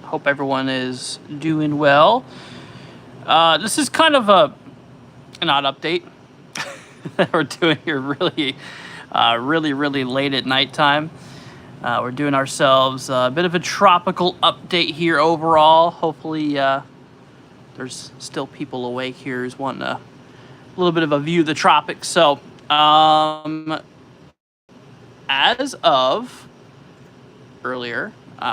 Hope everyone is doing well. This is kind of an odd update that we're doing here really late at nighttime. We're doing ourselves a bit of a tropical update here overall. Hopefully there's still people awake here who's wanting a little bit of a view of the tropics. So as of earlier,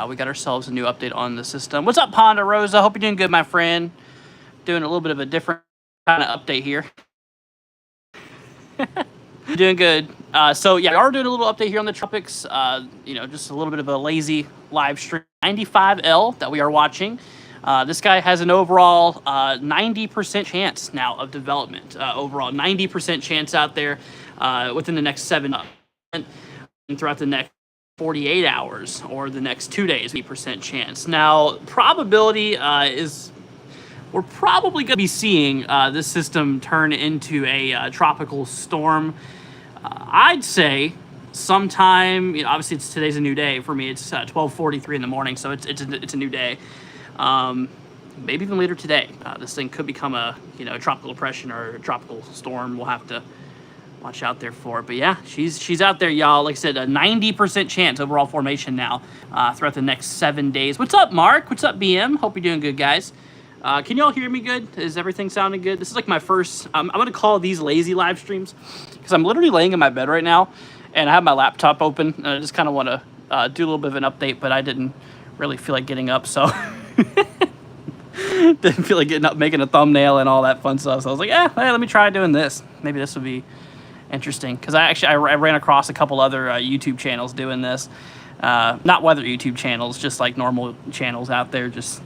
we got ourselves a new update on the system. What's up, Ponderosa? Hope you're doing good, my friend. Doing a little bit of a different kind of update here. Doing good. So yeah, we are doing a little update here on the tropics. Just a little bit of a lazy live stream. 95L that we are watching. This guy has an overall 90% chance now of development. Overall 90% chance out there within the next 7 months. And throughout the next 48 hours or the next 2 days, 80% chance. Now, probability is we're probably going to be seeing this system turn into a tropical storm. I'd say sometime, obviously today's a new day for me. It's 12:43 in the morning, so it's a new day. Maybe even later today, this thing could become a tropical depression or a tropical storm. We'll have to watch out there for it. But yeah, she's out there, y'all. Like I said, a 90% chance overall formation now throughout the next 7 days. What's up, Mark? What's up, BM? Hope you're doing good, guys. Can y'all hear me good? Is everything sounding good? This is like my first, I'm going to call these lazy live streams because I'm literally laying in my bed right now and I have my laptop open and I just kind of want to do a little bit of an update, but I didn't really feel like getting up, so didn't feel like getting up, making a thumbnail and all that fun stuff. So I was like, hey, let me try doing this. Maybe this would be interesting because I ran across a couple other YouTube channels doing this. Not weather YouTube channels, just like normal channels out there, just,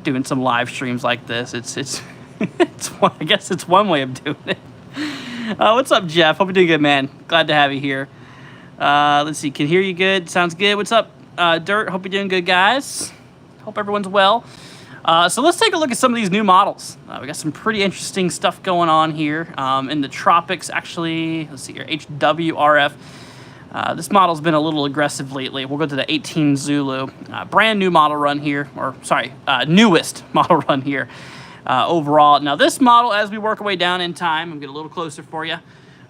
doing some live streams like this. It's I guess it's one way of doing it. What's up, Jeff? Hope you're doing good, man. Glad to have you here. Let's see. Can hear you good. Sounds good. What's up, Dirt? Hope you're doing good, guys. Hope everyone's well. So let's take a look at some of these new models. We got some pretty interesting stuff going on here in the tropics. Actually, let's see here. HWRF. This model's been a little aggressive lately. We'll go to the 18 Zulu. Brand new model run here, newest model run here overall. Now this model, as we work our way down in time, I'm getting a little closer for you.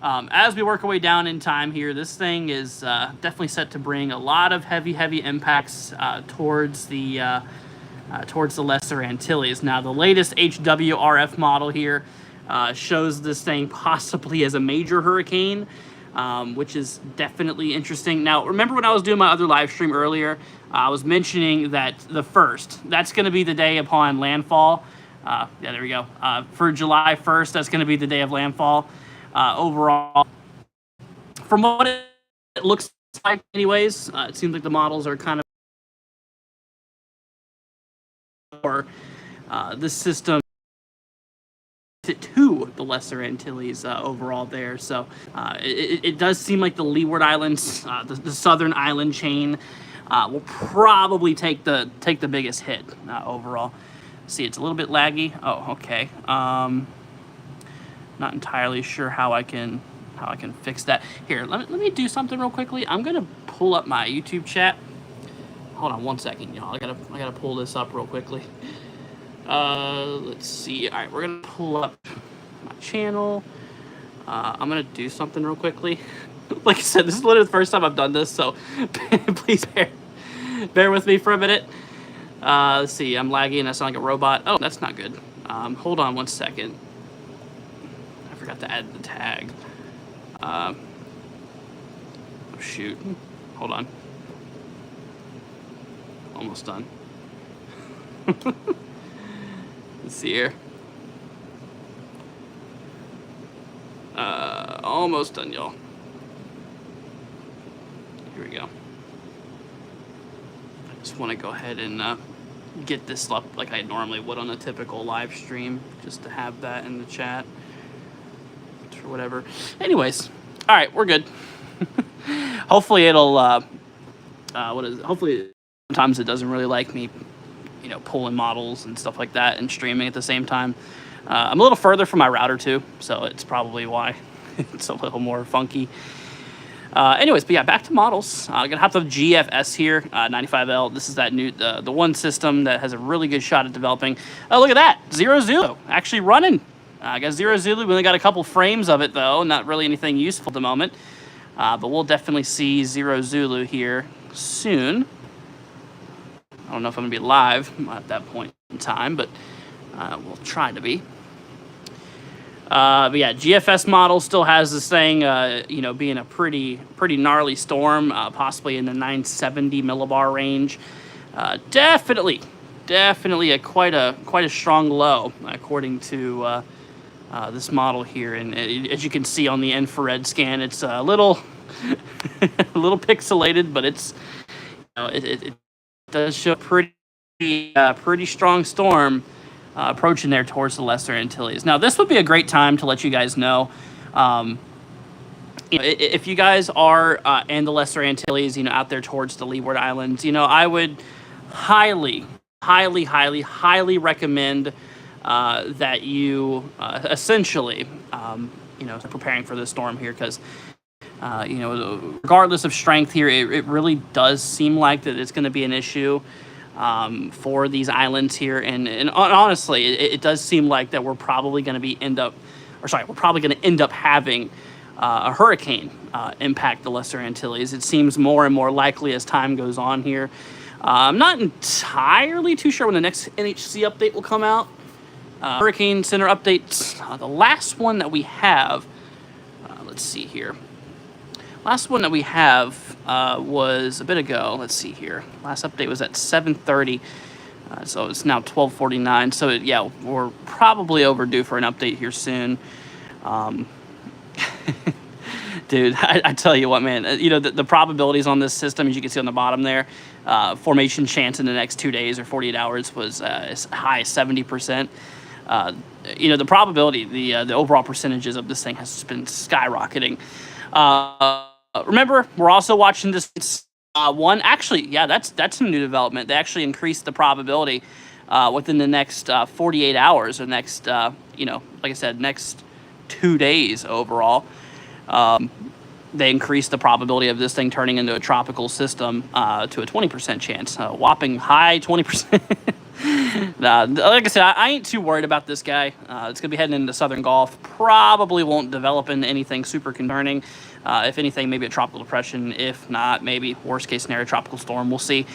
As we work our way down in time here, this thing is definitely set to bring a lot of heavy impacts towards the Lesser Antilles. Now the latest HWRF model here shows this thing possibly as a major hurricane. Which is definitely interesting. Now, remember when I was doing my other live stream earlier, I was mentioning that the 1st, that's going to be the day upon landfall. Yeah, there we go. For July 1st, that's going to be the day of landfall. Overall, from what it looks like anyways, it seems like the models are kind of for this system to the Lesser Antilles overall there. So it does seem like the Leeward Islands, the southern island chain, will probably take the biggest hit overall. See, it's a little bit laggy. Oh, okay. Not entirely sure how I can fix that. Here, let me do something real quickly. I'm gonna pull up my YouTube chat. Hold on one second, y'all. I gotta pull this up real quickly. Let's see. All right, we're gonna pull up my channel. I'm gonna do something real quickly. Like I said, this is literally the first time I've done this, so please bear with me for a minute. Let's see. I'm laggy and I sound like a robot. Oh, that's not good. Hold on one second. I forgot to add the tag. Oh shoot. Hold on. Almost done. Let's see here. Almost done, y'all. Here we go. I just want to go ahead and get this up like I normally would on a typical live stream, just to have that in the chat or whatever. Anyways, all right, we're good. Hopefully it'll hopefully sometimes it doesn't really like me pulling models and stuff like that and streaming at the same time. I'm a little further from my router too, so it's probably why it's a little more funky. Anyways, but yeah, back to models. I'm gonna have the GFS here, 95L. This is that new, the one system that has a really good shot at developing. Oh, look at that, Zero Zulu actually running. I got Zero Zulu. We only got a couple frames of it though, not really anything useful at the moment. But we'll definitely see Zero Zulu here soon. I don't know if I'm gonna be live at that point in time, but we'll try to be. But yeah, GFS model still has this thing, you know, being a pretty gnarly storm, possibly in the 970 millibar range. Definitely quite a strong low, according to this model here. And as you can see on the infrared scan, it's a little a little pixelated, but it's, you know, it does show pretty strong storm approaching there towards the Lesser Antilles. Now, this would be a great time to let you guys know, you know, if you guys are in the Lesser Antilles, you know, out there towards the Leeward Islands, you know, I would highly recommend that you essentially, you know, preparing for this storm here, because you know, regardless of strength here, it really does seem like that it's going to be an issue for these islands here, and honestly, it does seem like that we're probably going to end up having a hurricane impact the Lesser Antilles. It seems more and more likely as time goes on here. I'm not entirely too sure when the next NHC update will come out. Hurricane Center updates. The last one that we have, let's see here. Last one that we have was a bit ago. Let's see here. Last update was at 7:30, so it's now 12:49. So yeah, we're probably overdue for an update here soon. Dude, I tell you what, man. You know, the probabilities on this system, as you can see on the bottom there, formation chance in the next 2 days or 48 hours was as high as 70%. You know, the probability, the overall percentages of this thing has just been skyrocketing. Remember, we're also watching this one. Actually, yeah, that's some new development. They actually increased the probability within the next 48 hours, or next, you know, like I said, next 2 days overall. They increased the probability of this thing turning into a tropical system to a 20% chance, a whopping high 20%. Like I said, I ain't too worried about this guy. It's going to be heading into the Southern Gulf. Probably won't develop into anything super concerning. If anything, maybe a tropical depression. If not, maybe worst case scenario, tropical storm. We'll see.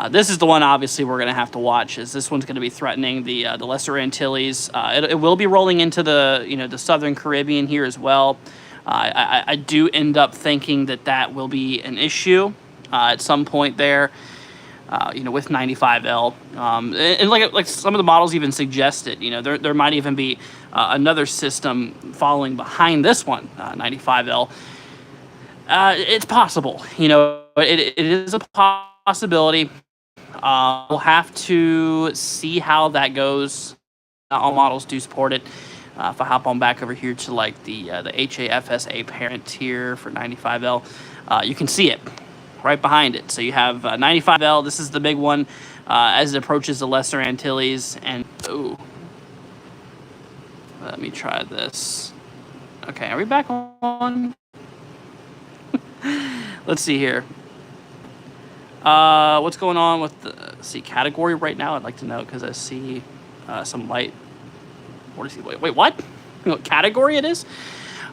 This is the one, obviously, we're going to have to watch, as this one's going to be threatening the Lesser Antilles. It will be rolling into the, you know, the Southern Caribbean here as well. I do end up thinking that will be an issue at some point there. You know, with 95L, and like some of the models even suggested, you know, there might even be another system following behind this one, 95L. It's possible, you know, it is a possibility. We'll have to see how that goes. All models do support it. If I hop on back over here to like the HAFSA parent here for 95L, you can see it right behind it. So you have 95L. This is the big one as it approaches the Lesser Antilles. And ooh, let me try this. Okay, are we back on? Let's see here. What's going on with the category right now? I'd like to know, because I see some light. What is he? Wait, what? You know what category it is?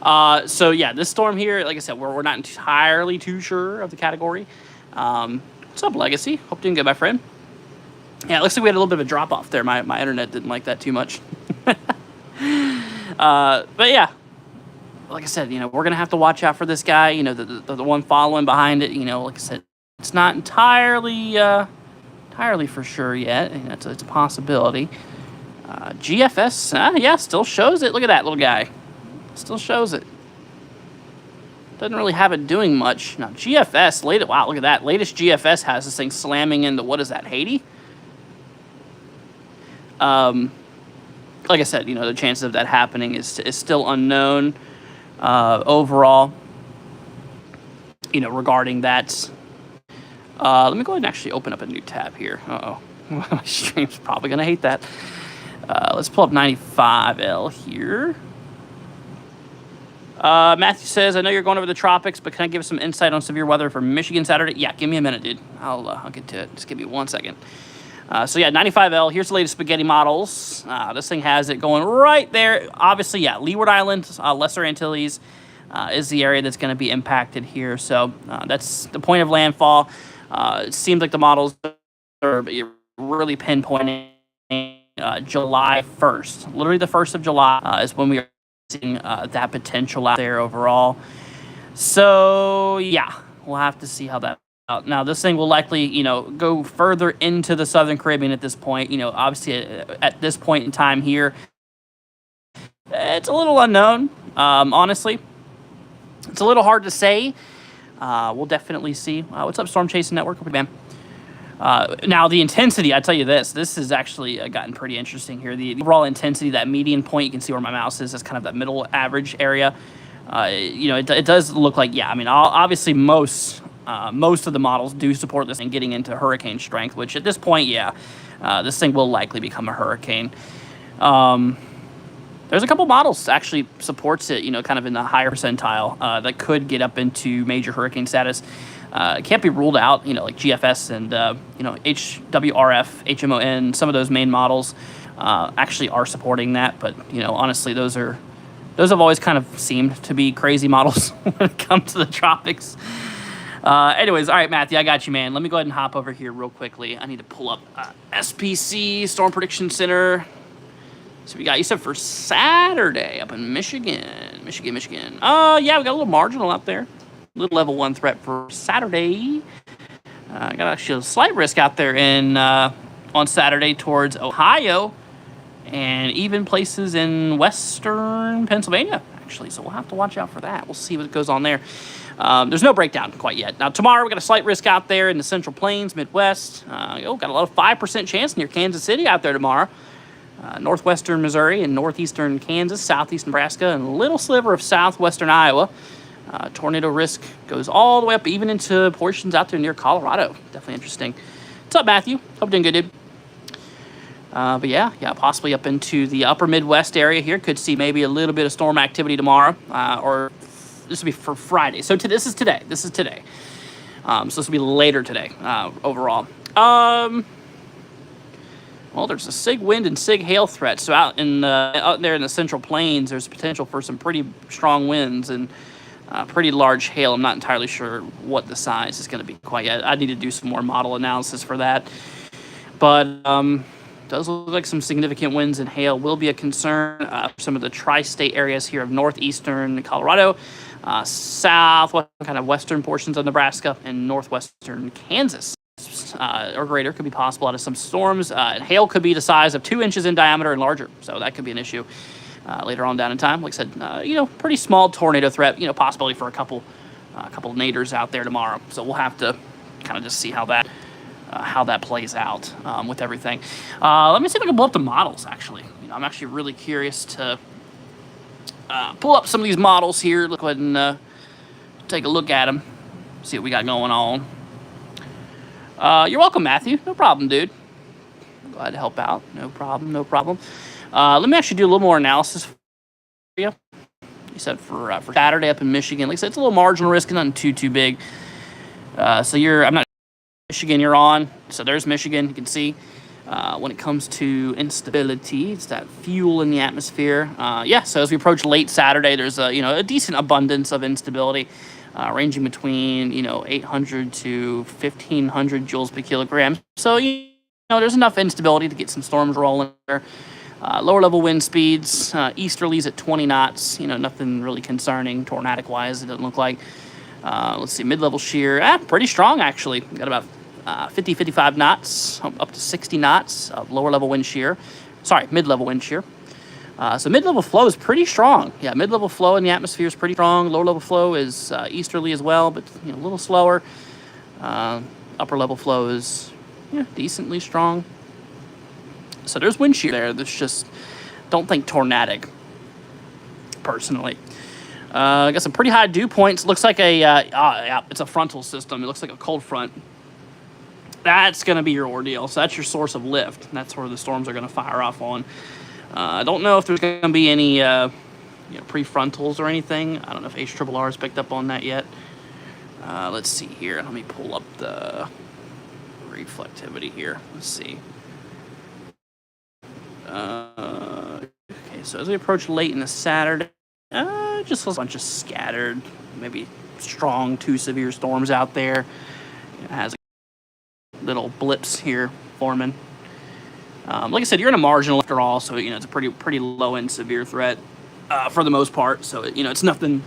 So yeah, this storm here, like I said, we're not entirely too sure of the category. What's up, Legacy? Hope doing good, my friend. Yeah, it looks like we had a little bit of a drop off there. My internet didn't like that too much. But yeah, like I said, you know, we're gonna have to watch out for this guy. You know, the one following behind it. You know, like I said, it's not entirely for sure yet. You know, it's a possibility. GFS, yeah, still shows it. Look at that little guy. Still shows it. Doesn't really have it doing much. Now, GFS, wow, look at that. Latest GFS has this thing slamming into, what is that, Haiti? Like I said, you know, the chances of that happening is still unknown overall, you know, regarding that. Let me go ahead and actually open up a new tab here. Uh-oh. My stream's probably going to hate that. Let's pull up 95L here. Matthew says, I know you're going over the tropics, but can I give us some insight on severe weather for Michigan Saturday? Yeah, give me a minute, dude. I'll get to it. Just give me 1 second. So yeah, 95L. Here's the latest spaghetti models. This thing has it going right there. Obviously, yeah, Leeward Island, Lesser Antilles is the area that's going to be impacted here. So that's the point of landfall. It seems like the models are really pinpointing July 1st. Literally the 1st of July is when we are seeing that potential out there overall. So yeah, we'll have to see how that out. Now this thing will likely, go further into the Southern Caribbean at this point. Obviously at this point in time here, it's a little unknown. Honestly, it's a little hard to say. We'll definitely see. What's up, Storm Chasing Network? Man. Now, the intensity, I tell you this has actually gotten pretty interesting here. The overall intensity, that median point, you can see where my mouse is kind of that middle average area. It does look like, yeah, I mean, obviously most of the models do support this thing getting into hurricane strength, which at this point, yeah, this thing will likely become a hurricane. There's a couple models actually supports it, kind of in the higher percentile that could get up into major hurricane status. It can't be ruled out, like GFS and, HWRF, HMON, some of those main models actually are supporting that. But, honestly, those have always kind of seemed to be crazy models when it comes to the tropics. Anyways, all right, Matthew, I got you, man. Let me go ahead and hop over here real quickly. I need to pull up SPC, Storm Prediction Center. So we got, you said for Saturday up in Michigan. Yeah, we got a little marginal up there. Little level 1 threat for Saturday. Got actually a slight risk out there on Saturday towards Ohio and even places in western Pennsylvania, actually. So we'll have to watch out for that. We'll see what goes on there. There's no breakdown quite yet. Now, tomorrow we got a slight risk out there in the Central Plains, Midwest. Got a lot of 5% chance near Kansas City out there tomorrow. Northwestern Missouri and northeastern Kansas, southeast Nebraska, and a little sliver of southwestern Iowa. Tornado risk goes all the way up, even into portions out there near Colorado. Definitely interesting. What's up, Matthew? Hope you're doing good, dude. But yeah, possibly up into the upper Midwest area here. Could see maybe a little bit of storm activity tomorrow, or this will be for Friday. So this is today. So this will be later today overall. Well, there's a sig wind and sig hail threat. So out there in the Central Plains, there's potential for some pretty strong winds and pretty large hail. I'm not entirely sure what the size is going to be quite yet. I need to do some more model analysis for that. But does look like some significant winds and hail will be a concern. Some of the tri-state areas here of northeastern Colorado, southwest, kind of western portions of Nebraska, and northwestern Kansas. Or greater could be possible out of some storms. Hail could be the size of 2 inches in diameter and larger. So that could be an issue. Later on down in time, like I said, pretty small tornado threat, possibility for a couple naders out there tomorrow. So we'll have to kind of just see how that plays out with everything. Let me see if I can pull up the models, actually. I'm actually really curious to pull up some of these models here. Go ahead and take a look at them, see what we got going on. You're welcome, Matthew. No problem, dude. Glad to help out. No problem. Let me actually do a little more analysis for you. You said for Saturday up in Michigan. Like I said, it's a little marginal risk, nothing too big. I'm not Michigan you're on. So there's Michigan. You can see when it comes to instability, it's that fuel in the atmosphere. So as we approach late Saturday, there's a decent abundance of instability, ranging between 800 to 1,500 joules per kilogram. So there's enough instability to get some storms rolling there. Lower level wind speeds, easterlies at 20 knots, nothing really concerning tornadic wise, it doesn't look like. Let's see, mid-level shear, pretty strong actually. Got about 50, 55 knots, up to 60 knots of lower level wind shear. Sorry, mid-level wind shear. So mid-level flow is pretty strong. Yeah, mid-level flow in the atmosphere is pretty strong. Lower level flow is easterly as well, but a little slower. Upper level flow is decently strong. So there's wind shear there. That's just, don't think tornadic, personally. Got some pretty high dew points. Looks like it's a frontal system. It looks like a cold front. That's going to be your ordeal. So that's your source of lift. That's where the storms are going to fire off on. I don't know if there's going to be any prefrontals or anything. I don't know if HRRR has picked up on that yet. Let's see here. Let me pull up the reflectivity here. Let's see. Okay, so as we approach late in the Saturday, just a bunch of scattered, maybe strong to severe storms out there. It has little blips here forming. Like I said, you're in a marginal after all, so it's a pretty low end severe threat for the most part. So it's nothing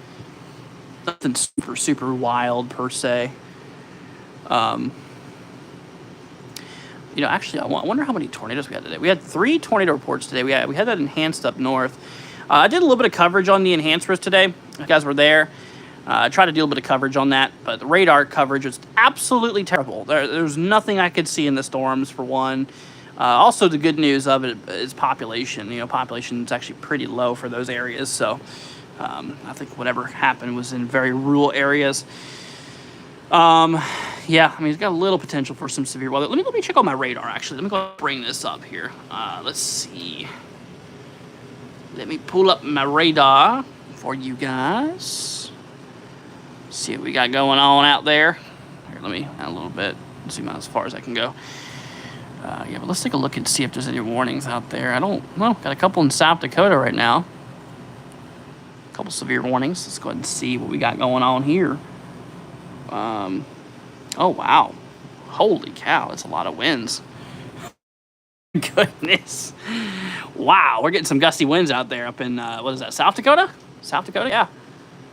super wild per se. Actually, I wonder how many tornadoes we had today. We had 3 tornado reports today. We had that enhanced up north. I did a little bit of coverage on the enhanced risk today. You guys were there. I tried to do a little bit of coverage on that, but the radar coverage was absolutely terrible. There's nothing I could see in the storms, for one. Also, the good news of it is population. Population is actually pretty low for those areas. So I think whatever happened was in very rural areas. Yeah, it's got a little potential for some severe weather. Let me check on my radar, actually. Let me go bring this up here. Let's see. Let me pull up my radar for you guys. See what we got going on out there. Here, let me add a little bit. Zoom out as far as I can go. Yeah, but let's take a look and see if there's any warnings out there. Got a couple in South Dakota right now. A couple severe warnings. Let's go ahead and see what we got going on here. Oh, wow. Holy cow, that's a lot of winds. Goodness. Wow, we're getting some gusty winds out there up in, what is that, South Dakota? South Dakota, yeah.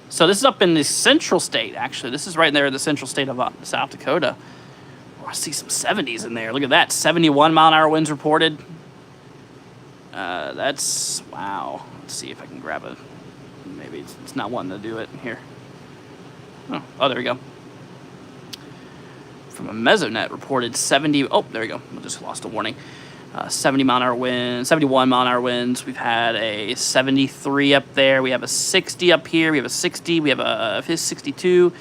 So this is up in the central state, actually. This is right there in the central state of South Dakota. Oh, I see some 70s in there. Look at that, 71 mile an hour winds reported. That's, wow. Let's see if I can grab a, maybe it's not wanting to do it here. Oh, there we go. From a Mesonet reported 70. Oh, there we go. I just lost a warning. 70 mile an hour winds, 71 mile an hour winds. We've had a 73 up there. We have a 60 up here. We have a 60. We have a 62.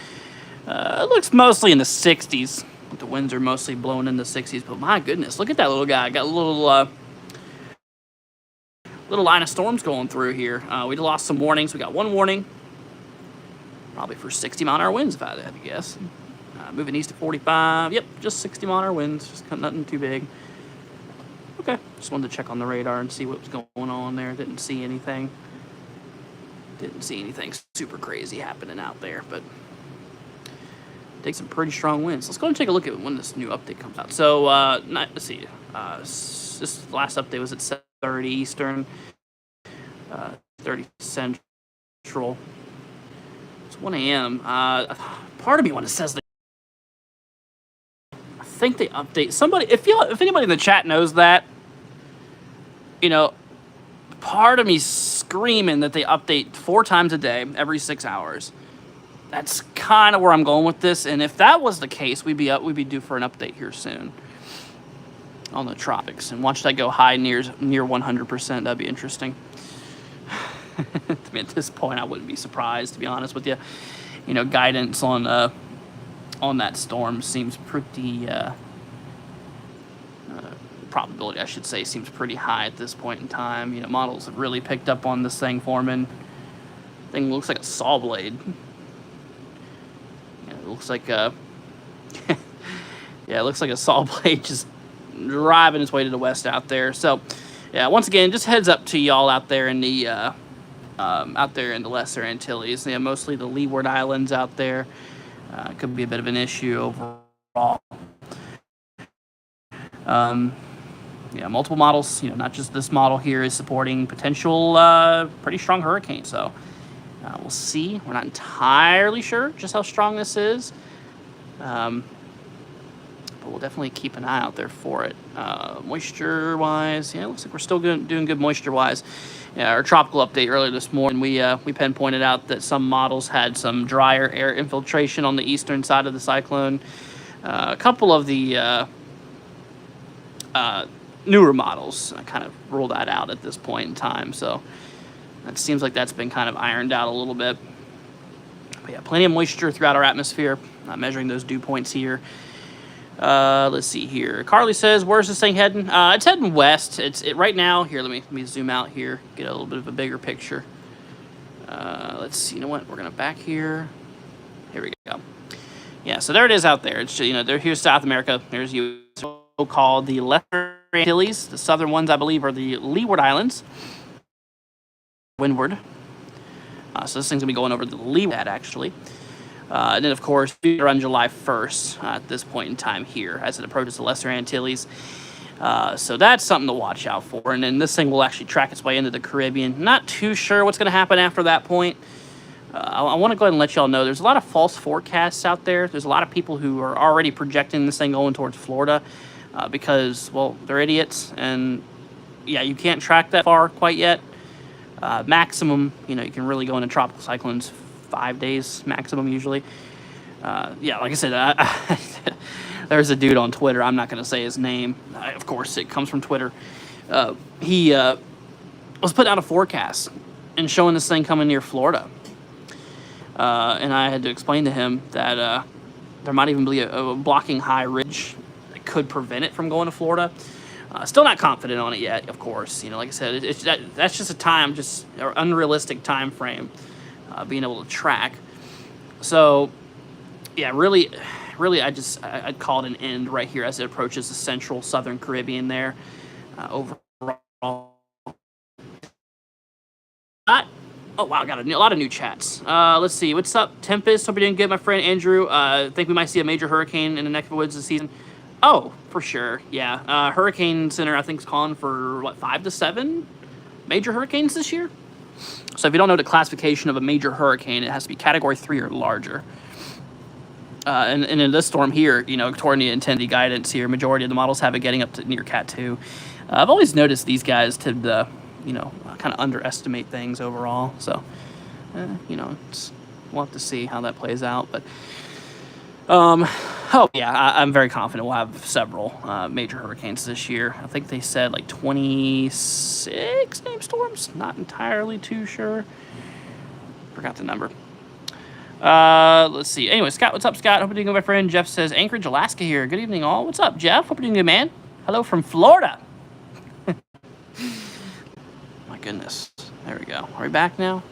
It looks mostly in the 60s. The winds are mostly blowing in the 60s. But my goodness, look at that little guy. Got a little line of storms going through here. We lost some warnings. We got one warning. Probably for 60 mile an hour winds, if I had to guess. Moving east to 45. Yep, just 60 mile an hour winds. Just nothing too big. Okay, just wanted to check on the radar and see what was going on there. Didn't see anything super crazy happening out there, but take some pretty strong winds. Let's go and take a look at when this new update comes out. So, let's see. This last update was at 7:30 Eastern, 30 Central. It's 1 a.m. Part of me when it says that, I think they update somebody. If anybody in the chat knows that, part of me screaming that they update 4 times a day, every 6 hours. That's kind of where I'm going with this. And if that was the case, we'd be due for an update here soon on the tropics. And watch that go high near 100%. That'd be interesting. At this point, I wouldn't be surprised, to be honest with you. Guidance on that storm seems pretty, probability, I should say, seems pretty high at this point in time. Models have really picked up on this thing forming. Thing looks like a saw blade. It looks like a, it looks like a saw blade just driving its way to the west out there. So, yeah, once again, just heads up to y'all out there in the Lesser Antilles. Mostly the Leeward Islands out there. Could be a bit of an issue overall. Multiple models, not just this model here is supporting potential pretty strong hurricane. So we'll see. We're not entirely sure just how strong this is. But we'll definitely keep an eye out there for it. Moisture-wise, it looks like we're still doing good moisture-wise. Our tropical update earlier this morning, we pinpointed out that some models had some drier air infiltration on the eastern side of the cyclone. A couple of the newer models kind of ruled that out at this point in time. So it seems like that's been kind of ironed out a little bit. But yeah, plenty of moisture throughout our atmosphere. Measuring those dew points here. Let's see here. Carly says, "Where's this thing heading?" It's heading west. It's right now. Here, let me zoom out here. Get a little bit of a bigger picture. Let's see. You know what? We're gonna back here. Here we go. Yeah, so there it is out there. It's, you know, here's South America. There's called the Lesser Antilles. The southern ones, I believe, are the Leeward Islands. Windward. So this thing's gonna be going over the leeward, actually. And then, of course, we're on July 1st at this point in time here as it approaches the Lesser Antilles. So that's something to watch out for. And then this thing will actually track its way into the Caribbean. Not too sure what's going to happen after that point. I want to go ahead and let y'all know there's a lot of false forecasts out there. There's a lot of people who are already projecting this thing going towards Florida because, well, they're idiots. And, yeah, you can't track that far quite yet. Maximum, you know, you can really go into tropical cyclones 5 days maximum usually. Yeah, like I said, there's a dude on Twitter. I'm not going to say his name. Of course, it comes from Twitter. He was putting out a forecast and showing this thing coming near Florida. And I had to explain to him that there might even be a blocking high ridge that could prevent it from going to Florida. Still not confident on it yet, of course. You know, like I said, that's just a time, or unrealistic time frame being able to track. So, yeah, really, I'd call it an end right here as it approaches the central southern Caribbean there. Overall. Oh, wow, got a lot of new chats. Let's see. What's up, Tempest? Hope you're doing good, my friend Andrew. Think we might see a major hurricane in the neck of the woods this season. Oh, for sure, yeah. Hurricane Center, I think, is calling for, 5 to 7 major hurricanes this year? So if you don't know the classification of a major hurricane, it has to be Category 3 or larger. And in this storm here, you know, according to the intensity guidance here, majority of the models have it getting up to near Cat 2. I've always noticed these guys tend to, you know, kind of underestimate things overall. So, you know, we'll have to see how that plays out. But, oh, yeah, I'm very confident we'll have several major hurricanes this year. I think they said 26 named storms. Not entirely too sure. Forgot the number. Let's see. Anyway, Scott, what's up, Scott? Hope you're doing good, my friend. Jeff says, Anchorage, Alaska here. Good evening, all. What's up, Jeff? Hope you're doing good, man. Hello from Florida. My goodness. There we go. Are we back now?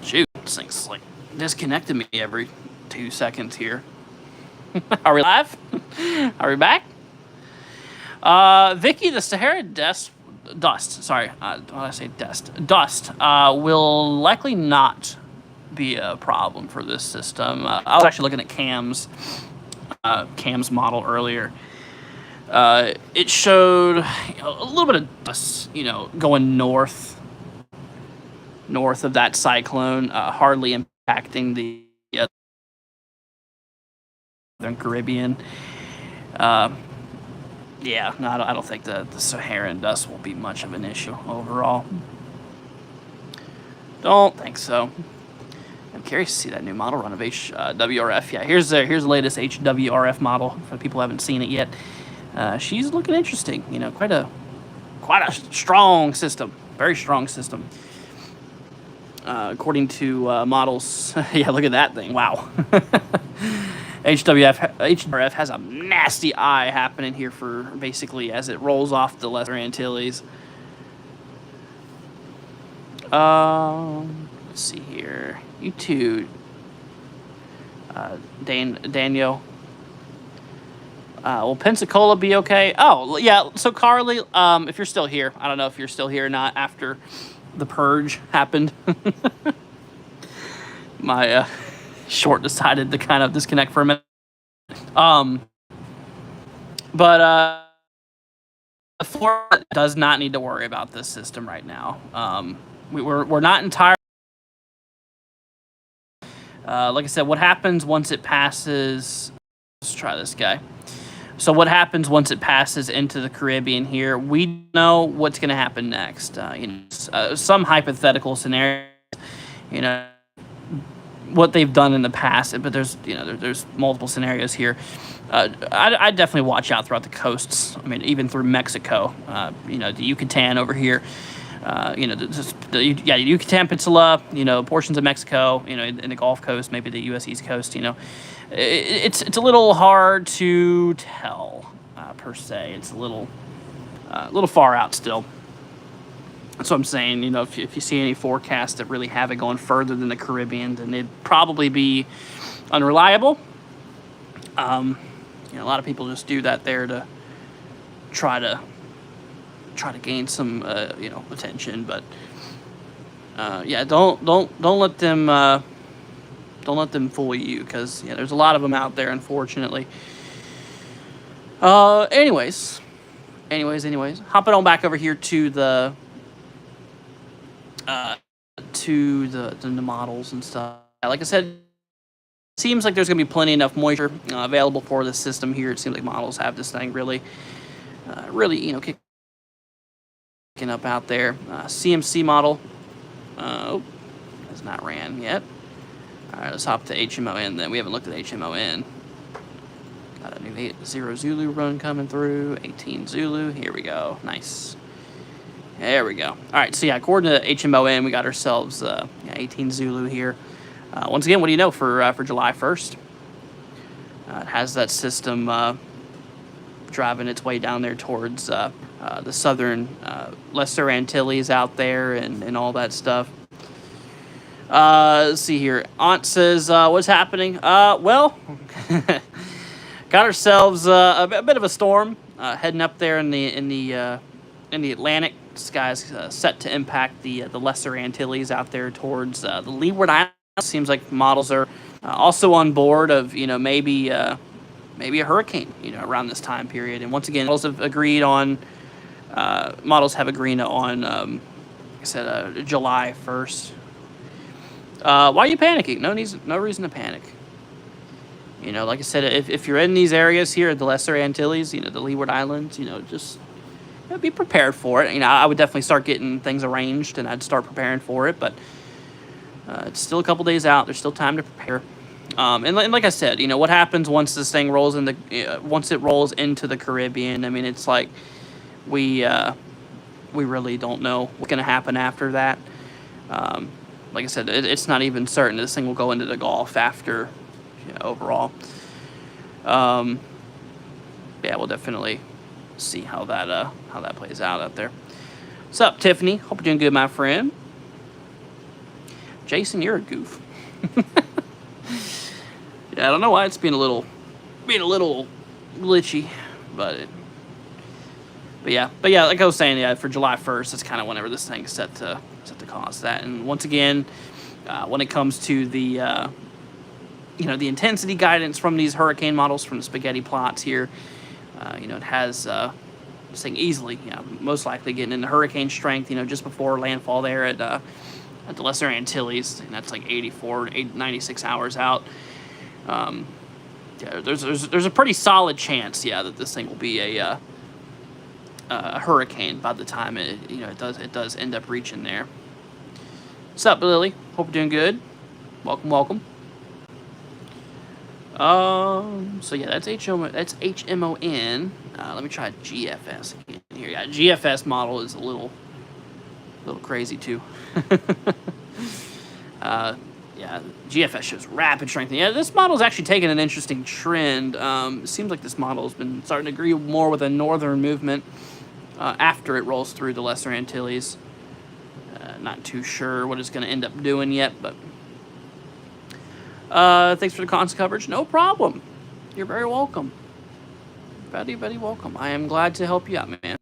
Shoot, this thing's disconnecting me every 2 seconds here. Are we live? Are we back? Vicky, the Sahara dust will likely not be a problem for this system. I was actually looking at Cam's model earlier. It showed a little bit of dust, you know, going north of that cyclone, hardly impacting the Southern Caribbean. Yeah, no, I don't think the Saharan dust will be much of an issue overall. Don't think so. I'm curious to see that new model run of HWRF. Yeah, here's the latest HWRF model for people who haven't seen it yet. She's looking interesting. You know, quite a strong system, very strong system. According to models, yeah, look at that thing. Wow. HWRF has a nasty eye happening here for basically as it rolls off the Lesser Antilles. Let's see here. You two, Daniel. Will Pensacola be okay? Oh, yeah. So Carly, if you're still here, I don't know if you're still here or not after the purge happened. My short decided to kind of disconnect for a minute. But Florida does not need to worry about this system right now. We're not entirely. Like I said, what happens once it passes? Let's try this guy. So what happens once it passes into the Caribbean here? We know what's going to happen next. Some hypothetical scenario, you know, what they've done in the past, but there's multiple scenarios here. I'd definitely watch out throughout the coasts. I mean, even through Mexico. The Yucatan over here. The Yucatan Peninsula. Portions of Mexico. In the Gulf Coast, maybe the U.S. East Coast. It's a little hard to tell per se. It's a little far out still. That's what I'm saying. You know, if you see any forecasts that really have it going further than the Caribbean, then it'd probably be unreliable. You know, a lot of people just do that there to try to gain some you know, attention. But yeah, don't let them fool you, because yeah, there's a lot of them out there, unfortunately. Anyways, hopping on back over here to the models and stuff. Like I said, seems like there's going to be plenty enough moisture available for this system here. It seems like models have this thing really, you know, kicking up out there. CMC model, oh, has not ran yet. All right, let's hop to HMON then. We haven't looked at HMON. Got a new 80 Zulu run coming through. 18 Zulu. Here we go. Nice. There we go. All right, so yeah, according to HMON, we got ourselves 18 Zulu here. Once again, what do you know for July 1st? It has that system driving its way down there towards the southern Lesser Antilles out there and all that stuff. Let's see here. Aunt says, what's happening? Well, got ourselves a bit of a storm heading up there in the Atlantic. Skies set to impact the Lesser Antilles out there towards the Leeward Islands. Seems like models are also on board of, you know, maybe a hurricane, you know, around this time period. And once again, models have agreed on like I said, July 1st. Why are you panicking? No reason to panic. You know, like I said, if you're in these areas here at the Lesser Antilles, you know, the Leeward Islands, you know, just be prepared for it. You know, I would definitely start getting things arranged, and I'd start preparing for it. But it's still a couple days out. There's still time to prepare. And like I said, you know, what happens once this thing rolls once it rolls into the Caribbean? I mean, it's like we really don't know what's going to happen after that. Like I said, it's not even certain this thing will go into the Gulf after, you know, overall. Yeah, we'll definitely see how that plays out there. What's up, Tiffany? Hope you're doing good, my friend. Jason, you're a goof. Yeah, I don't know why it's being a little glitchy, but yeah, like I was saying, yeah, for July 1st, it's kind of whenever this thing's set to cause that. And once again, when it comes to the you know, the intensity guidance from these hurricane models from the spaghetti plots here, you know, it has this thing easily, you know, most likely getting into hurricane strength, you know, just before landfall there at the Lesser Antilles, and that's like 96 hours out. Yeah, there's a pretty solid chance, yeah, that this thing will be a hurricane by the time it does end up reaching there. What's up, Lily? Hope you're doing good. Welcome. So yeah, that's HMON. Let me try GFS again here. Yeah, GFS model is a little crazy too. Yeah, GFS shows rapid strengthening. Yeah, this model is actually taking an interesting trend. It seems like this model has been starting to agree more with a northern movement after it rolls through the Lesser Antilles. Not too sure what it's going to end up doing yet, but thanks for the constant coverage. No problem. You're very welcome. Very, very welcome. I am glad to help you out, man.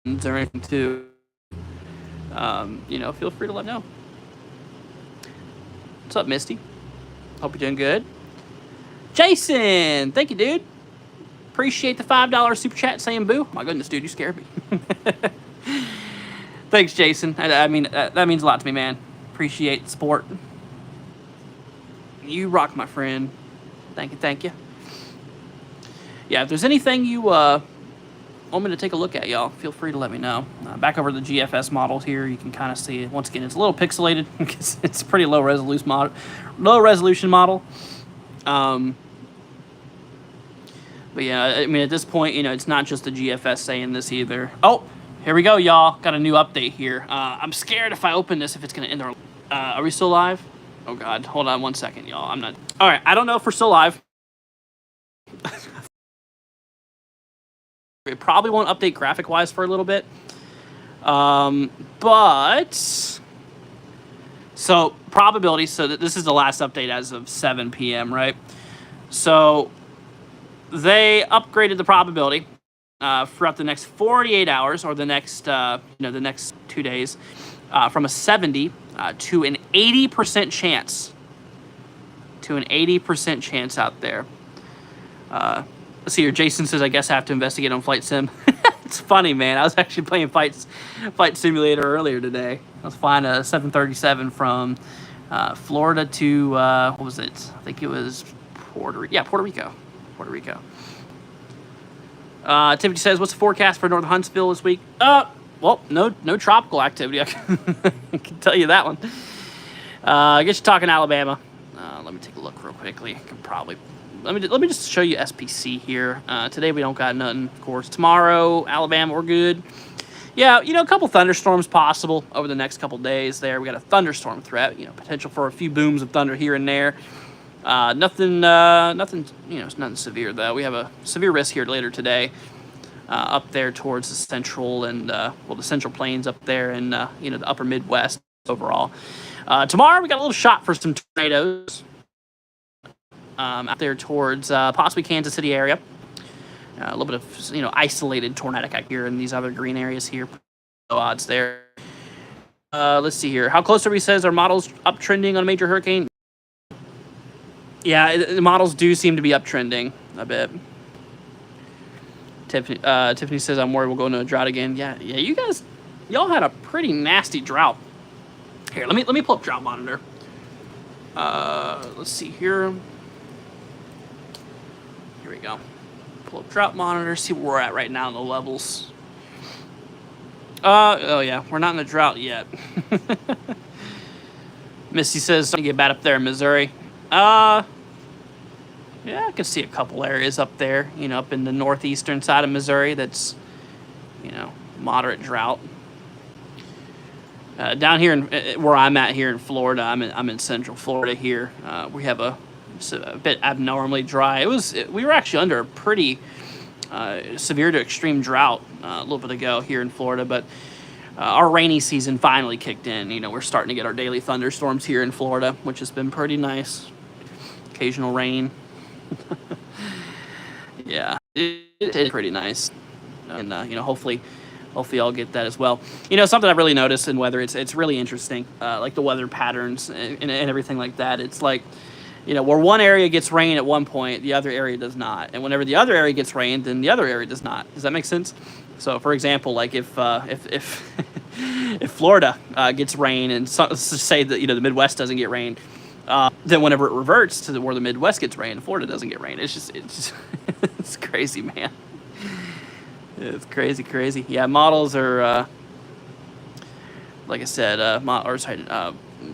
Is there anything to, you know, feel free to let me know. What's up, Misty? Hope you're doing good. Jason, thank you, dude. Appreciate the $5 super chat saying boo. My goodness, dude, you scared me. Thanks, Jason. I mean, that means a lot to me, man. Appreciate the support. You rock, my friend. Thank you. Yeah, if there's anything you want me to take a look at, y'all, feel free to let me know. Back over the GFS models here, you can kind of see it. Once again, it's a little pixelated because it's a pretty low resolution model. But yeah, I mean, at this point, you know, it's not just the GFS saying this either. Oh, here we go, y'all. Got a new update here. I'm scared if I open this if it's going to end our... are we still live? Oh, God. Hold on 1 second, y'all. I'm not... All right, I don't know if we're still live. It probably won't update graphic-wise for a little bit. But so probability. So this is the last update as of 7 p.m. Right. So they upgraded the probability throughout the next 48 hours, or the next the next 2 days, from a 70 to an 80% chance. To an 80% chance out there. Let's see here. Jason says, I guess I have to investigate on Flight Sim. It's funny, man. I was actually playing Flight Simulator earlier today. I was flying a 737 from Florida to, what was it? I think it was Puerto Rico. Yeah, Puerto Rico. Puerto Rico. Tiffany says, what's the forecast for Northern Huntsville this week? Well, no tropical activity. I can tell you that one. I guess you're talking Alabama. Let me take a look real quickly. I can probably... Let me just show you SPC here. Today we don't got nothing, of course. Tomorrow, Alabama, we're good. Yeah, a couple thunderstorms possible over the next couple days there. We got a thunderstorm threat, potential for a few booms of thunder here and there. Nothing, it's nothing severe, though. We have a severe risk here later today up there towards the central and, the central plains up there and, the upper Midwest overall. Tomorrow, we got a little shot for some tornadoes. Out there towards possibly Kansas City area. A little bit of, isolated tornadic out here in these other green areas here. No odds there. Let's see here. How close are we? Says our models uptrending on a major hurricane? Yeah, the models do seem to be uptrending a bit. Tiffany says, I'm worried we'll go into a drought again. Yeah, y'all had a pretty nasty drought. Here, let me pull up drought monitor. Let's see here. Here we go. Pull up drought monitor, see where we're at right now in the levels. Oh yeah, we're not in the drought yet. Misty says something get bad up there in Missouri. Yeah, I can see a couple areas up there, up in the northeastern side of Missouri that's, moderate drought. Down here where I'm at here in Florida, I'm in central Florida here. We have a bit abnormally dry. We were actually under a pretty severe to extreme drought a little bit ago here in Florida, but our rainy season finally kicked in. We're starting to get our daily thunderstorms here in Florida, which has been pretty nice. Occasional rain. Yeah, it's pretty nice, and hopefully I'll get that as well. Something I've really noticed in weather, it's really interesting, like the weather patterns and everything like that. It's like, where one area gets rain at one point, the other area does not. And whenever the other area gets rain, then the other area does not. Does that make sense? So, for example, like if if Florida gets rain, and let's say that the Midwest doesn't get rain, then whenever it reverts to where the Midwest gets rain, Florida doesn't get rain. It's just it's crazy, man. It's crazy. Yeah, models are like I said,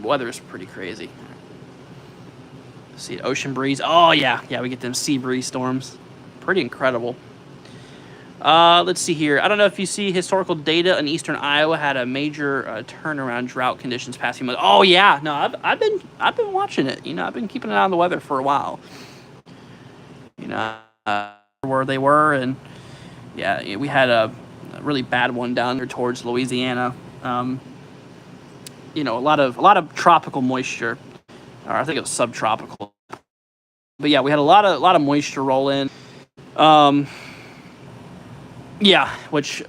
weather is pretty crazy. See, ocean breeze. Oh, yeah, we get them sea breeze storms. Pretty incredible. Let's see here. I don't know if you see historical data in eastern Iowa had a major turnaround drought conditions past few months. Oh, yeah. No, I've been watching it. I've been keeping an eye on the weather for a while. Where they were, and yeah, we had a really bad one down there towards Louisiana. A lot of tropical moisture. Or I think it was subtropical. But yeah, we had a lot of moisture roll in. Yeah, which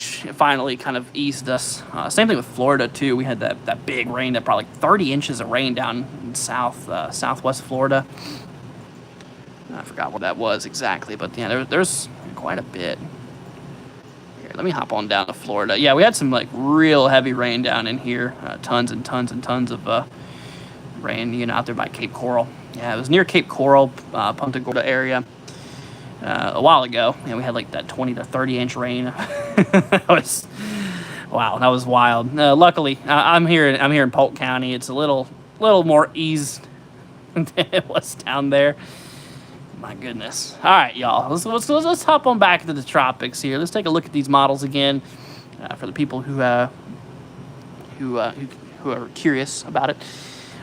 finally kind of eased us. Same thing with Florida too. We had that big rain, that probably like 30 inches of rain down in southwest Florida. I forgot what that was exactly, but yeah, there's quite a bit. Here, let me hop on down to Florida. Yeah, we had some like real heavy rain down in here. Tons and tons and tons of rain, out there by Cape Coral. Yeah, it was near Cape Coral, Punta Gorda area a while ago, and we had like that 20 to 30 inch rain. That was wild. Luckily, I'm here in Polk County. It's a little more eased than it was down there. My goodness. All right, y'all. Let's hop on back into the tropics here. Let's take a look at these models again for the people who are curious about it.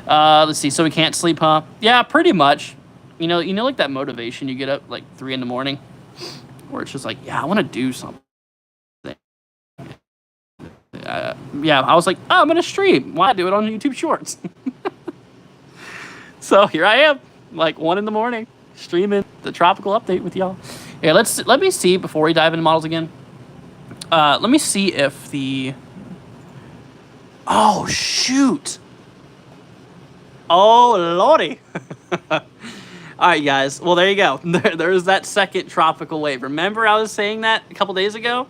Let's see. So we can't sleep, huh? Yeah, pretty much. Like that motivation you get up like 3 in the morning, where it's just like, yeah, I want to do something. yeah, I was like, oh, I'm gonna stream. Why do it on YouTube Shorts? So here I am, like 1 in the morning, streaming the tropical update with y'all. Yeah, let me see before we dive into models again. Let me see if the. Oh shoot! Oh lordy! All right, guys. Well, there you go. There's that second tropical wave. Remember, I was saying that a couple days ago.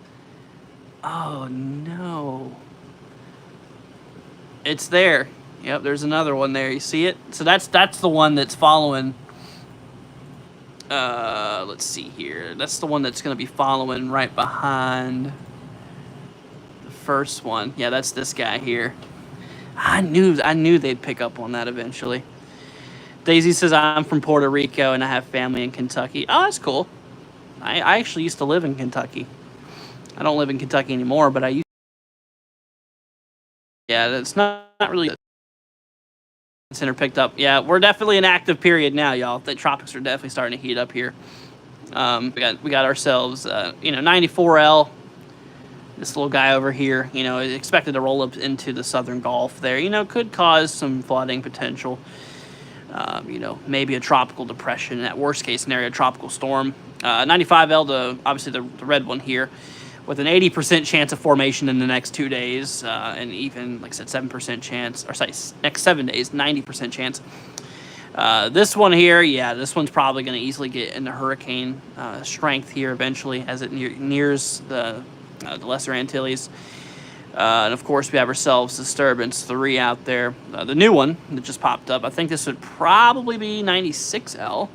Oh no! It's there. Yep, there's another one there. You see it? So that's the one that's following. Let's see here. That's the one that's going to be following right behind the first one. Yeah, that's this guy here. I knew they'd pick up on that eventually. Daisy says, I'm from Puerto Rico and I have family in Kentucky. Oh, that's cool. I actually used to live in Kentucky. I don't live in Kentucky anymore, but I used to. Yeah, it's not really. Center picked up. Yeah, we're definitely in active period now, y'all. The tropics are definitely starting to heat up here. We got ourselves, 94L. This little guy over here, is expected to roll up into the southern Gulf there. Could cause some flooding potential. Maybe a tropical depression. At worst case scenario, a tropical storm. 95L, obviously the red one here, with an 80% chance of formation in the next 2 days, and even, like I said, 7% chance, or sorry, next 7 days, 90% chance. This one here, yeah, this one's probably going to easily get into hurricane strength here eventually as it nears the Lesser Antilles. And of course, we have ourselves disturbance 3 out there. The new one that just popped up, I think this would probably be 96L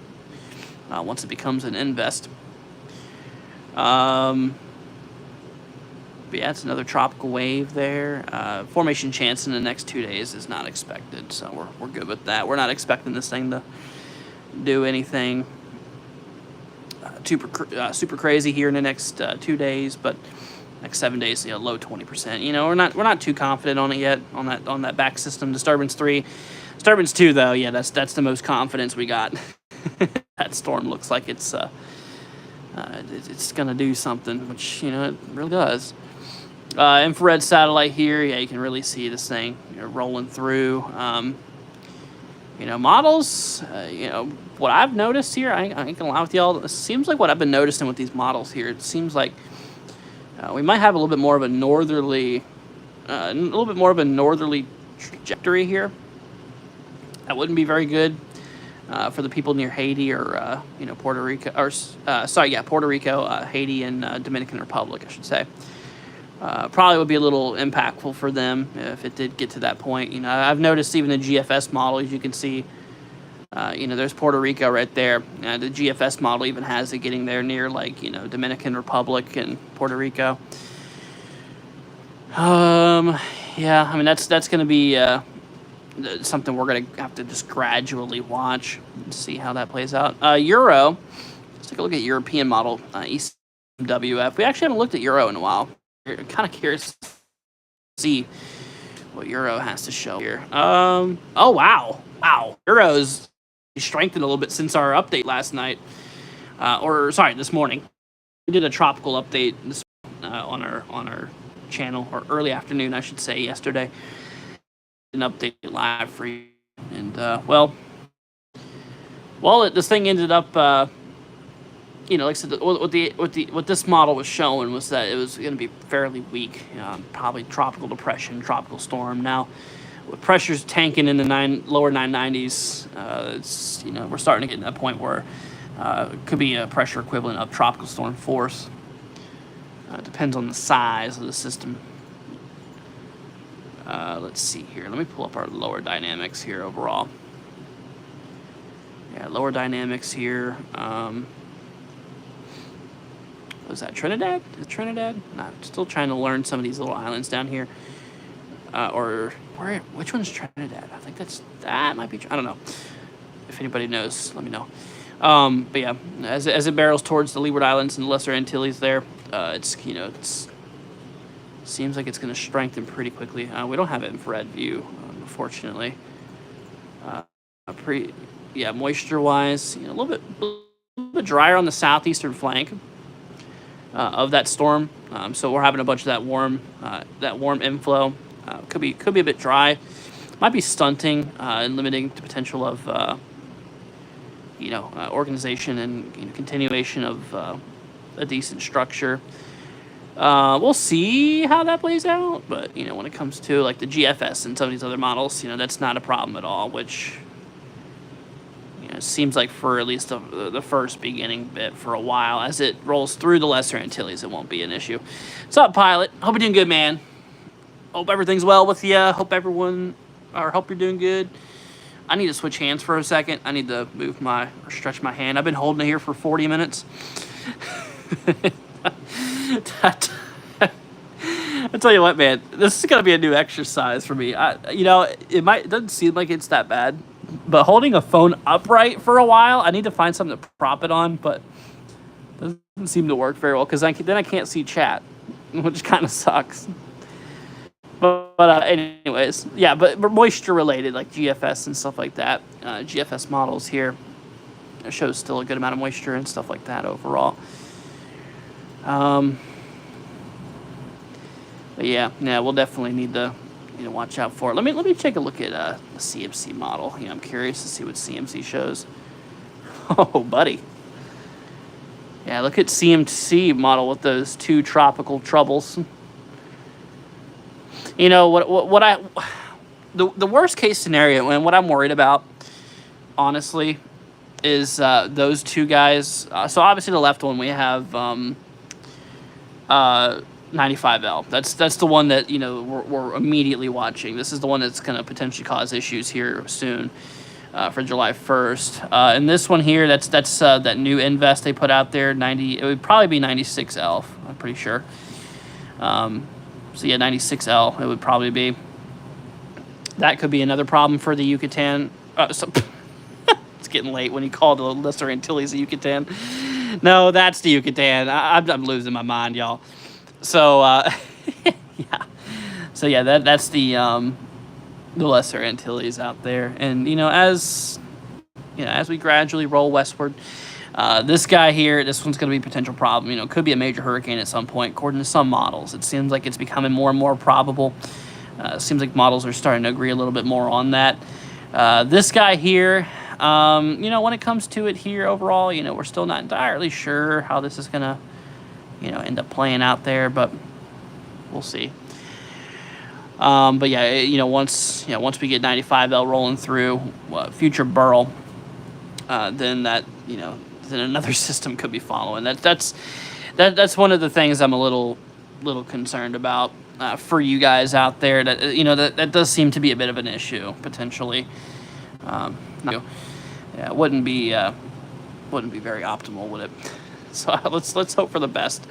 once it becomes an invest. But yeah, it's another tropical wave there. Formation chance in the next 2 days is not expected, so we're good with that. We're not expecting this thing to do anything super crazy here in the next 2 days, but next 7 days, low 20%. We're not too confident on it yet on that back system. Disturbance 3, disturbance 2 though. Yeah, that's the most confidence we got. That storm looks like it's gonna do something, which it really does. Infrared satellite here. Yeah, you can really see this thing rolling through. Models. What I've noticed here, I ain't gonna lie with y'all. It seems like what I've been noticing with these models here. It seems like we might have a little bit more of a northerly, trajectory here. That wouldn't be very good for the people near Haiti or Puerto Rico, or Puerto Rico, Haiti, and Dominican Republic, I should say. Probably would be a little impactful for them if it did get to that point. I've noticed even the GFS model, as you can see, there's Puerto Rico right there. The GFS model even has it getting there near Dominican Republic and Puerto Rico. Yeah, I mean that's going to be something we're going to have to just gradually watch and see how that plays out. Euro, let's take a look at European model, ECWF. We actually haven't looked at Euro in a while. We're kind of curious to see what Euro has to show here. Oh, wow. Euro's strengthened a little bit since our update last night. This morning. We did a tropical update on our channel, or early afternoon, I should say, yesterday. An update live for you, and this thing ended up, like I said, what this model was showing was that it was going to be fairly weak, probably tropical depression, tropical storm. Now, with pressures tanking in the lower 990s, we're starting to get to that point where it could be a pressure equivalent of tropical storm force. Depends on the size of the system. Let's see here. Let me pull up our lower dynamics here overall. Yeah, lower dynamics here. Was that Trinidad? Is it Trinidad? No, I'm still trying to learn some of these little islands down here. Which one's Trinidad? I think that might be, I don't know. If anybody knows, let me know. But yeah, as it barrels towards the Leeward Islands and the Lesser Antilles there, it's seems like it's going to strengthen pretty quickly. We don't have an infrared view, unfortunately. Moisture-wise, a little bit drier on the southeastern flank. of that storm. So we're having a bunch of that warm inflow. Could be a bit dry. Might be stunting and limiting the potential of organization and continuation of a decent structure. We'll see how that plays out, but when it comes to like the GFS and some of these other models, that's not a problem at all. Which it seems like for at least the first beginning bit for a while, as it rolls through the Lesser Antilles, it won't be an issue. What's up, Pilot? Hope you're doing good, man. Hope everything's well with you. Hope you're doing good. I need to switch hands for a second. I need to stretch my hand. I've been holding it here for 40 minutes. I tell you what, man, this is gonna be a new exercise for me. It doesn't seem like it's that bad, but holding a phone upright for a while, I need to find something to prop it on, but it doesn't seem to work very well because then I can't see chat, which kind of sucks. But anyways, yeah, but moisture related, like GFS and stuff like that. GFS models here shows still a good amount of moisture and stuff like that overall. But yeah, we'll definitely need to watch out for it. Let me take a look at the CMC model. I'm curious to see what CMC shows. Oh, buddy. Yeah, look at CMC model with those two tropical troubles. The worst case scenario and what I'm worried about, honestly, is those two guys. So obviously the left one we have 95L. That's the one that we're immediately watching. This is the one that's going to potentially cause issues here soon for July 1st. And this one here, that's that new invest they put out there. It would probably be 96L. I'm pretty sure. So yeah, 96L it would probably be. That could be another problem for the Yucatan. It's getting late when you call the Lesser Antilles the Yucatan. No, that's the Yucatan. I'm losing my mind, y'all. So that's the Lesser Antilles out there, and as we gradually roll westward. This guy here, this one's going to be a potential problem. Could be a major hurricane at some point, according to some models. It seems like it's becoming more and more probable. It seems like models are starting to agree a little bit more on that. This guy here, when it comes to it here overall, we're still not entirely sure how this is going to, end up playing out there, but we'll see. But yeah, once we get 95L rolling through future Burl, then that, then another system could be following. That's one of the things I'm a little concerned about for you guys out there. That does seem to be a bit of an issue potentially. It wouldn't be very optimal, would it? So let's hope for the best.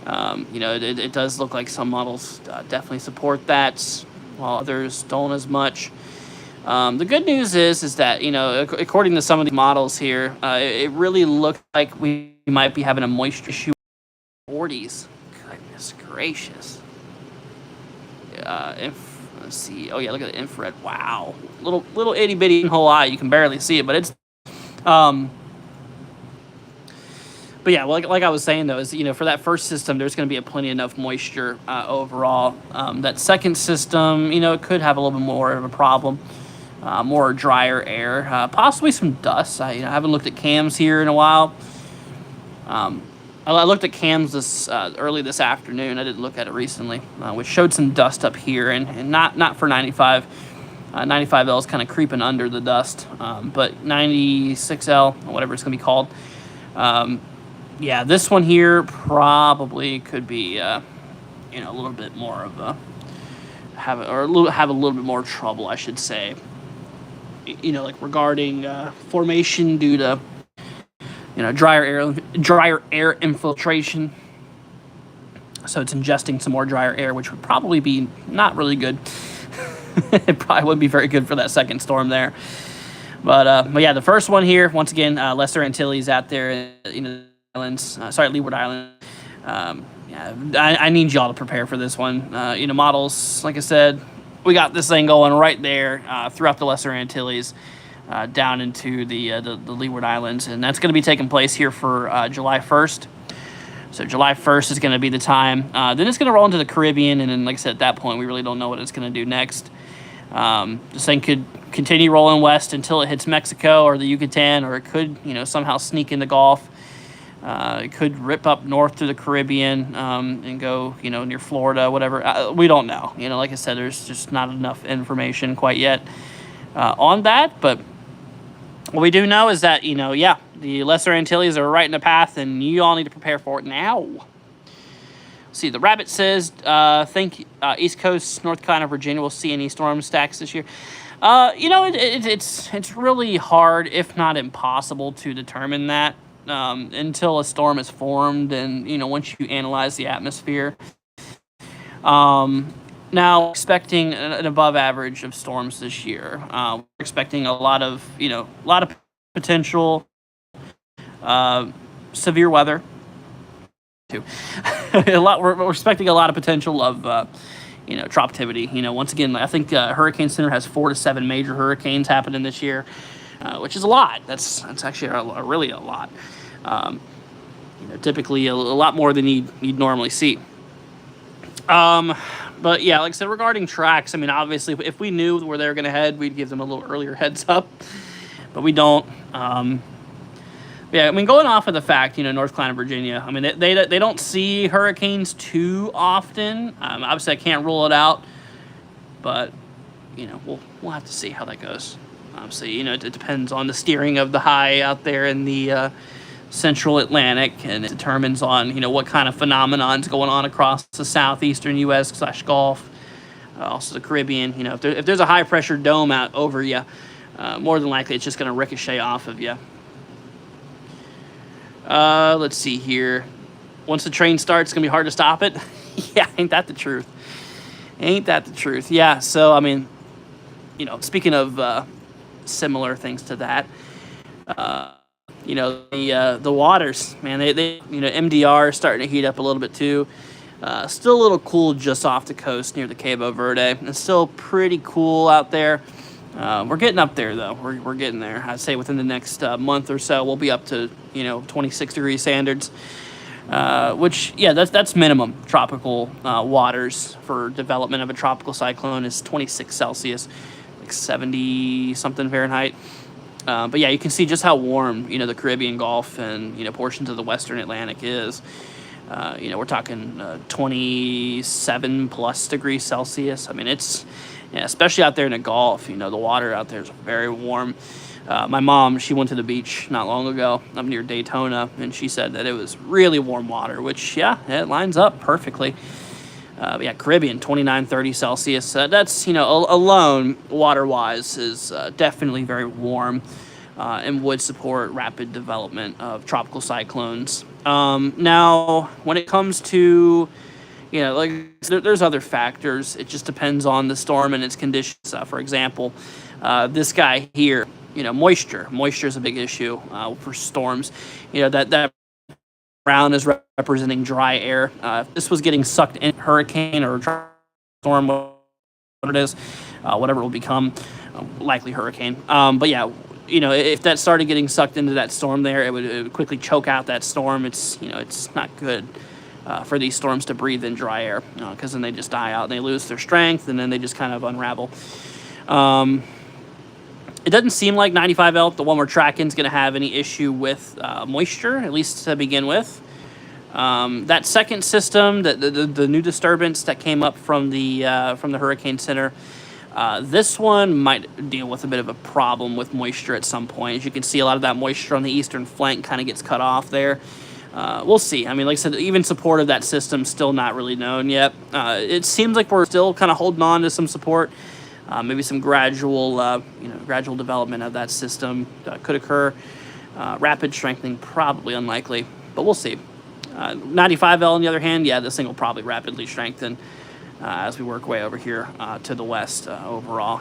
It does look like some models definitely support that, while others don't as much. The good news is that, according to some of the models here, it really looked like we might be having a moisture issue. 40s. Goodness gracious. Let's see. Oh yeah, look at the infrared. Wow. Little itty bitty whole eye. You can barely see it, but it's. But yeah, like I was saying though, is for that first system, there's going to be plenty enough moisture overall. That second system, it could have a little bit more of a problem. More drier air, possibly some dust. I haven't looked at cams here in a while. I looked at cams early this afternoon. I didn't look at it recently, which showed some dust up here, and not for 95. 95L is kind of creeping under the dust, but 96L, whatever it's going to be called. Yeah, this one here probably could be, a little bit more of a have a little bit more trouble, I should say. Like regarding formation due to drier air infiltration. So it's ingesting some more drier air, which would probably be not really good. It probably wouldn't be very good for that second storm there. But yeah, the first one here, once again, Lesser Antilles out there, islands. Leeward Island. Yeah, I need y'all to prepare for this one. Models, like I said, we got this thing going right there throughout the Lesser Antilles, down into the Leeward Islands, and that's going to be taking place here for July 1st. So July 1st is going to be the time. Then it's going to roll into the Caribbean, and then, like I said, at that point, we really don't know what it's going to do next. This thing could continue rolling west until it hits Mexico or the Yucatan, or it could, somehow sneak in the Gulf. It could rip up north through the Caribbean and go, near Florida, whatever. We don't know. Like I said, there's just not enough information quite yet on that. But what we do know is that, the Lesser Antilles are right in the path, and you all need to prepare for it now. See, the Rabbit says, think East Coast, North Carolina, Virginia will see any storm stacks this year. It's really hard, if not impossible, to determine that until a storm is formed and, once you analyze the atmosphere. Now, expecting an above average of storms this year. We're expecting a lot of potential severe weather. Too. We're expecting a lot of potential of, tropicity. Once again, I think Hurricane Center has 4 to 7 major hurricanes happening this year, which is a lot. That's actually really a lot. Typically a lot more than you'd normally see. But yeah, like I said, regarding tracks, obviously, if we knew where they were going to head, we'd give them a little earlier heads up, but we don't. Yeah, going off of the fact, North Carolina, Virginia, they don't see hurricanes too often. Obviously, I can't rule it out, but, we'll have to see how that goes. Obviously, it depends on the steering of the high out there in the central Atlantic, and it determines on, what kind of phenomenon's going on across the southeastern U.S. / Gulf, also the Caribbean. If there's a high-pressure dome out over you, more than likely it's just going to ricochet off of you. Let's see here. Once the train starts, it's going to be hard to stop it. Yeah, ain't that the truth? Yeah, so, speaking of similar things to that, the waters, man, they MDR is starting to heat up a little bit too. Still a little cool just off the coast near the Cabo Verde. It's still pretty cool out there. We're getting up there, though. We're getting there. I'd say within the next month or so, we'll be up to 26-degree standards, which that's minimum. Tropical waters for development of a tropical cyclone is 26 Celsius, like 70 something Fahrenheit. But yeah, you can see just how warm the Caribbean Gulf and portions of the Western Atlantic is. We're talking 27 plus degrees Celsius. It's especially out there in the Gulf, the water out there is very warm. My mom, she went to the beach not long ago up near Daytona, and she said that it was really warm water, which, it lines up perfectly. But yeah, Caribbean, 29, 30 Celsius. That's, alone, water-wise, is definitely very warm and would support rapid development of tropical cyclones. Now, when it comes to there's other factors. It just depends on the storm and its conditions. For example, this guy here, moisture. Moisture is a big issue for storms. That brown is representing dry air. If this was getting sucked in hurricane or storm, what it is, whatever it will become, likely hurricane. But yeah, if that started getting sucked into that storm there, it would quickly choke out that storm. It's not good. For these storms to breathe in dry air, because then they just die out and they lose their strength, and then they just kind of unravel. It doesn't seem like 95L, the one we're tracking, is going to have any issue with moisture, at least to begin with. That second system, the new disturbance that came up from the Hurricane Center, this one might deal with a bit of a problem with moisture at some point. As you can see, a lot of that moisture on the eastern flank kind of gets cut off there. We'll see. Like I said, even support of that system still not really known yet. It seems like we're still kind of holding on to some support. Maybe some gradual development of that system could occur. Rapid strengthening, probably unlikely, but we'll see. 95L, on the other hand, this thing will probably rapidly strengthen as we work way over here to the west overall.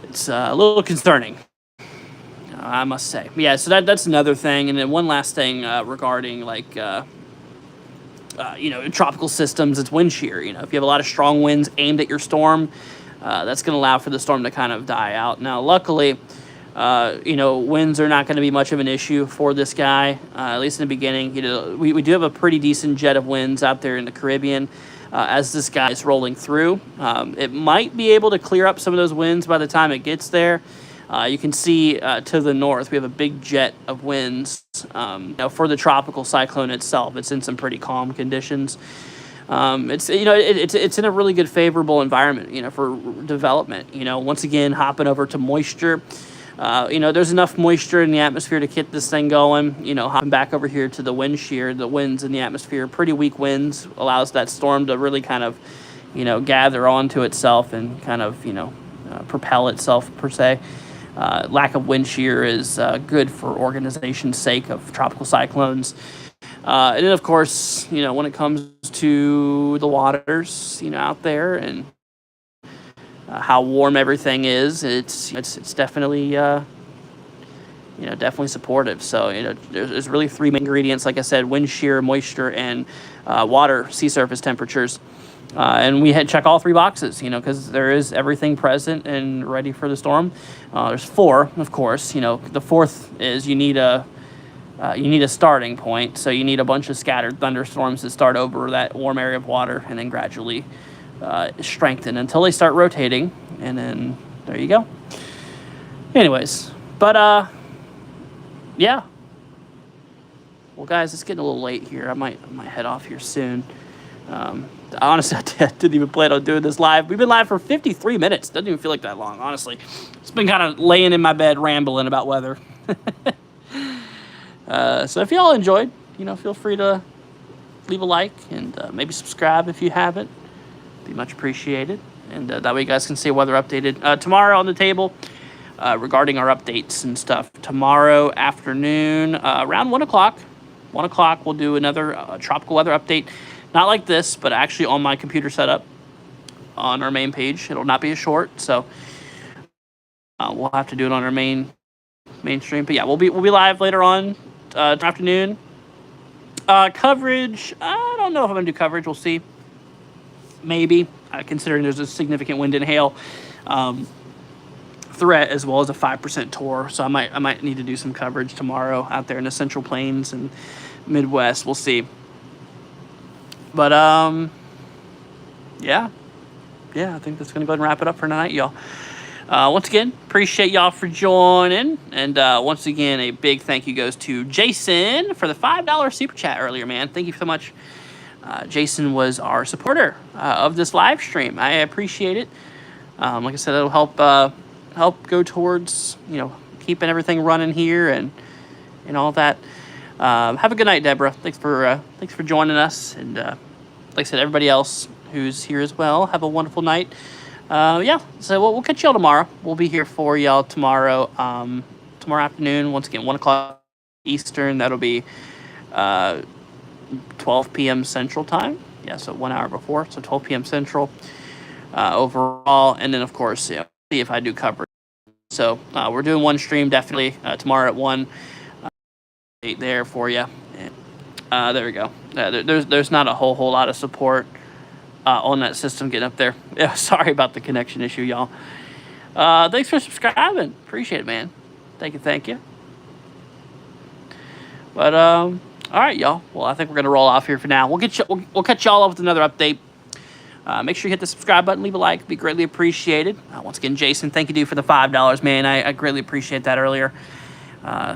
It's a little concerning. I must say. Yeah, so that's another thing. And then one last thing regarding, tropical systems, it's wind shear. If you have a lot of strong winds aimed at your storm, that's going to allow for the storm to kind of die out. Now, luckily, winds are not going to be much of an issue for this guy, at least in the beginning. We do have a pretty decent jet of winds out there in the Caribbean as this guy is rolling through. It might be able to clear up some of those winds by the time it gets there. You can see to the north, we have a big jet of winds. For the tropical cyclone itself, it's in some pretty calm conditions. It's in a really good favorable environment, for development. Once again, hopping over to moisture. There's enough moisture in the atmosphere to get this thing going. Hopping back over here to the wind shear, the winds in the atmosphere, pretty weak winds allows that storm to really kind of, gather onto itself and kind of, propel itself per se. Lack of wind shear is good for organization's sake of tropical cyclones. And then, of course, when it comes to the waters, out there and how warm everything is, it's definitely, definitely supportive. So, there's really three main ingredients, like I said: wind shear, moisture, and water, sea surface temperatures. And we had check all three boxes, because there is everything present and ready for the storm. There's four, of course. The fourth is you need a starting point. So you need a bunch of scattered thunderstorms that start over that warm area of water and then gradually strengthen until they start rotating. And then there you go. Anyways, but yeah. Well, guys, it's getting a little late here. I might head off here soon. Honestly, I didn't even plan on doing this live. We've been live for 53 minutes. Doesn't even feel like that long, honestly. It's been kind of laying in my bed rambling about weather. So if y'all enjoyed, feel free to leave a like and maybe subscribe if you haven't. Be much appreciated. And that way you guys can see a weather updated. Tomorrow on the table, regarding our updates and stuff. Tomorrow afternoon, around 1 o'clock. 1 o'clock, we'll do another tropical weather update. Not like this, but actually on my computer setup on our main page. It'll not be a short, so we'll have to do it on our mainstream. But yeah, we'll be live later on afternoon. Coverage, I don't know if I'm gonna do coverage. We'll see. Maybe, considering there's a significant wind and hail threat as well as a 5% tour. So I might need to do some coverage tomorrow out there in the Central Plains and Midwest. We'll see. But, yeah, I think that's going to go ahead and wrap it up for tonight, y'all. Once again, appreciate y'all for joining. And once again, a big thank you goes to Jason for the $5 super chat earlier, man. Thank you so much. Jason was our supporter of this live stream. I appreciate it. Like I said, it'll help go towards, keeping everything running here and all that. Have a good night, Deborah. Thanks for joining us, and like I said, everybody else who's here as well, have a wonderful night. So we'll catch y'all tomorrow. We'll be here for y'all tomorrow. Tomorrow afternoon, once again, 1 o'clock Eastern. That'll be 12 p.m. Central Time. Yeah, so 1 hour before, so 12 p.m. Central overall. And then, of course, see if I do coverage. So we're doing one stream definitely tomorrow at 1. There for you. There we go. There's not a whole lot of support on that system getting up there. Yeah, sorry about the connection issue, y'all. Thanks for subscribing. Appreciate it, man. Thank you. But all right, y'all. Well, I think we're gonna roll off here for now. We'll catch y'all up with another update. Make sure you hit the subscribe button, leave a like. It'd be greatly appreciated. Once again, Jason, thank you, dude, for the $5, man. I greatly appreciate that earlier.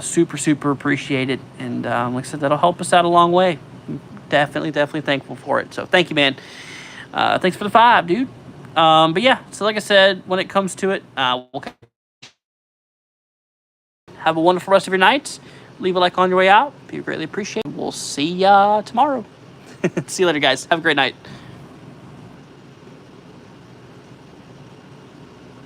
Super appreciated, and like I said, that'll help us out a long way. Definitely thankful for it. So thank you, man. Thanks for the 5, dude. But yeah, so like I said, when it comes to it, we'll have a wonderful rest of your night. Leave a like on your way out. Be greatly appreciated. We'll see ya tomorrow. See you later, guys. Have a great night.